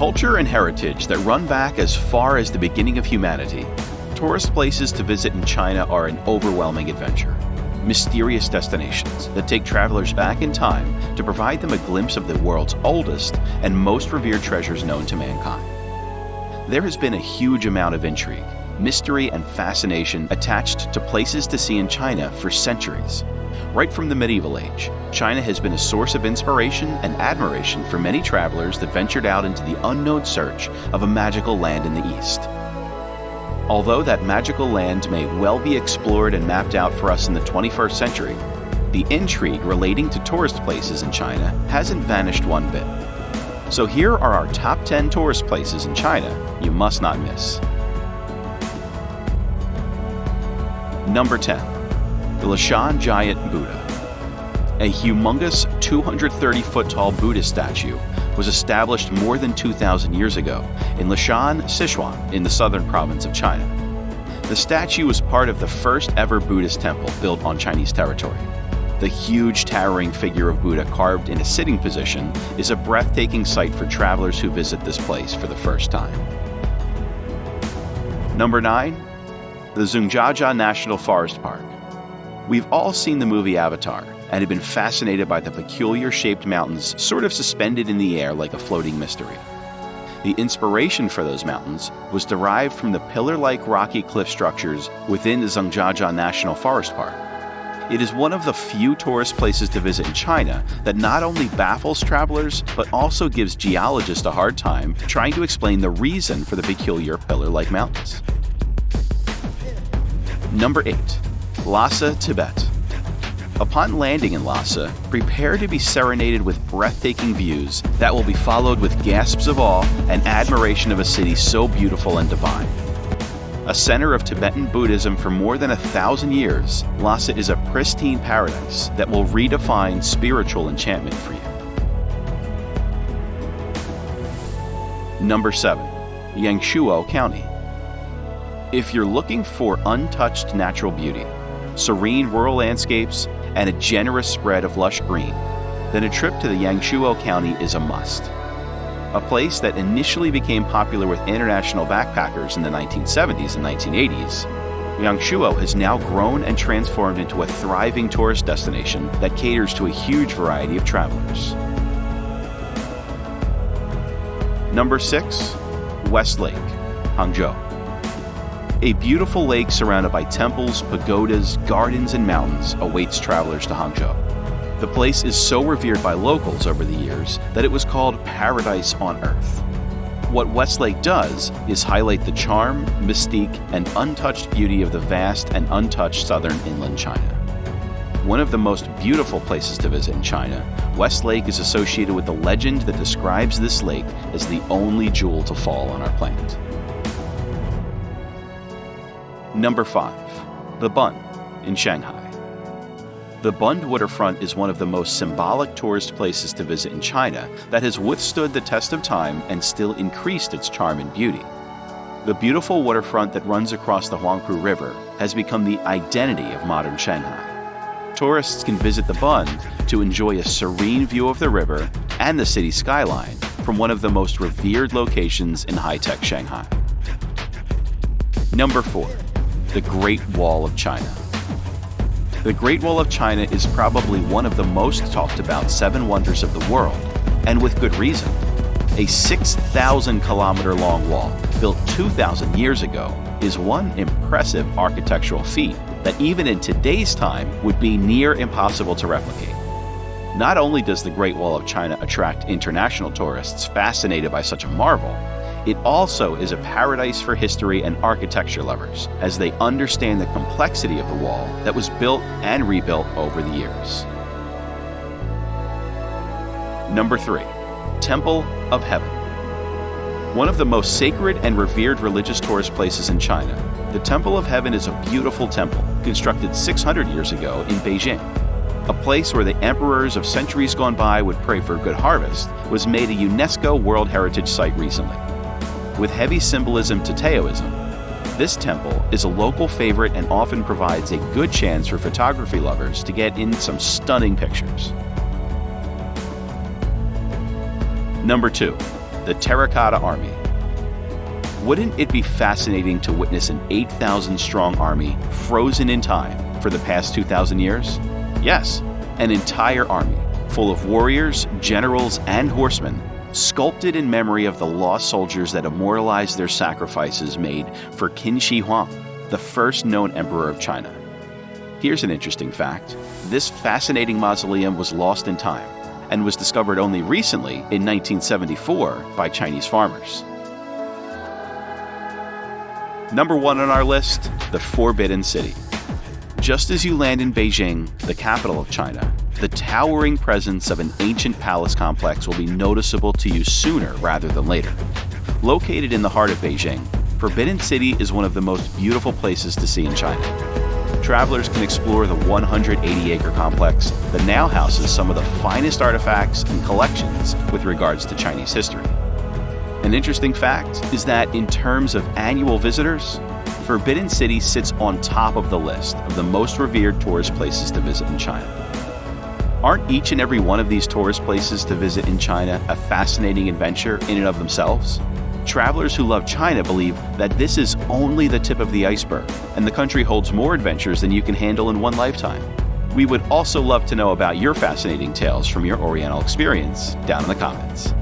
culture and heritage that run back as far as the beginning of humanity, tourist places to visit in China are an overwhelming adventure. Mysterious destinations that take travelers back in time to provide them a glimpse of the world's oldest and most revered treasures known to mankind. There has been a huge amount of intrigue, mystery, and fascination attached to places to see in China for centuries. Right from the medieval age, China has been a source of inspiration and admiration for many travelers that ventured out into the unknown search of a magical land in the East. Although that magical land may well be explored and mapped out for us in the 21st century, the intrigue relating to tourist places in China hasn't vanished one bit. So here are our top 10 tourist places in China you must not miss. Number 10. The Leshan Giant Buddha. A humongous 230-foot-tall Buddhist statue was established more than 2,000 years ago in Leshan, Sichuan, in the southern province of China. The statue was part of the first ever Buddhist temple built on Chinese territory. The huge, towering figure of Buddha carved in a sitting position is a breathtaking sight for travelers who visit this place for the first time. Number 9. The Zhangjiajie National Forest Park. We've all seen the movie Avatar and have been fascinated by the peculiar-shaped mountains sort of suspended in the air like a floating mystery. The inspiration for those mountains was derived from the pillar-like rocky cliff structures within the Zhangjiajie National Forest Park. It is one of the few tourist places to visit in China that not only baffles travelers, but also gives geologists a hard time trying to explain the reason for the peculiar pillar-like mountains. Number 8. Lhasa, Tibet. Upon landing in Lhasa, prepare to be serenaded with breathtaking views that will be followed with gasps of awe and admiration of a city so beautiful and divine. A center of Tibetan Buddhism for more than 1,000 years, Lhasa is a pristine paradise that will redefine spiritual enchantment for you. Number 7. Hangzhou County. If you're looking for untouched natural beauty, serene rural landscapes, and a generous spread of lush green, then a trip to the Hangzhou County is a must. A place that initially became popular with international backpackers in the 1970s and 1980s, Hangzhou has now grown and transformed into a thriving tourist destination that caters to a huge variety of travelers. Number 6. West Lake, Hangzhou. A beautiful lake surrounded by temples, pagodas, gardens, and mountains awaits travelers to Hangzhou. The place is so revered by locals over the years that it was called Paradise on Earth. What Westlake does is highlight the charm, mystique, and untouched beauty of the vast and untouched southern inland China. One of the most beautiful places to visit in China, Westlake is associated with the legend that describes this lake as the only jewel to fall on our planet. Number 5. The Bund in Shanghai. The Bund waterfront is one of the most symbolic tourist places to visit in China that has withstood the test of time and still increased its charm and beauty. The beautiful waterfront that runs across the Huangpu River has become the identity of modern Shanghai. Tourists can visit the Bund to enjoy a serene view of the river and the city skyline from one of the most revered locations in high-tech Shanghai. Number 4. The Great Wall of China. The Great Wall of China is probably one of the most talked about 7 wonders of the world, and with good reason. A 6,000-kilometer-long wall built 2,000 years ago is one impressive architectural feat that even in today's time would be near impossible to replicate. Not only does the Great Wall of China attract international tourists fascinated by such a marvel, it also is a paradise for history and architecture lovers, as they understand the complexity of the wall that was built and rebuilt over the years. Number 3. Temple of Heaven. One of the most sacred and revered religious tourist places in China, the Temple of Heaven is a beautiful temple constructed 600 years ago in Beijing. A place where the emperors of centuries gone by would pray for a good harvest was made a UNESCO World Heritage Site recently. With heavy symbolism to Taoism, this temple is a local favorite and often provides a good chance for photography lovers to get in some stunning pictures. Number 2. the Terracotta Army. Wouldn't it be fascinating to witness an 8,000-strong army frozen in time for the past 2,000 years? Yes, an entire army full of warriors, generals, and horsemen, sculpted in memory of the lost soldiers that immortalized their sacrifices made for Qin Shi Huang, the first known emperor of China. Here's an interesting fact. This fascinating mausoleum was lost in time and was discovered only recently in 1974 by Chinese farmers. Number 1 on our list, the Forbidden City. Just as you land in Beijing, the capital of China, the towering presence of an ancient palace complex will be noticeable to you sooner rather than later. Located in the heart of Beijing, Forbidden City is one of the most beautiful places to see in China. Travelers can explore the 180-acre complex that now houses some of the finest artifacts and collections with regards to Chinese history. An interesting fact is that in terms of annual visitors, Forbidden City sits on top of the list of the most revered tourist places to visit in China. Aren't each and every one of these tourist places to visit in China a fascinating adventure in and of themselves? Travelers who love China believe that this is only the tip of the iceberg, and the country holds more adventures than you can handle in one lifetime. We would also love to know about your fascinating tales from your Oriental experience down in the comments.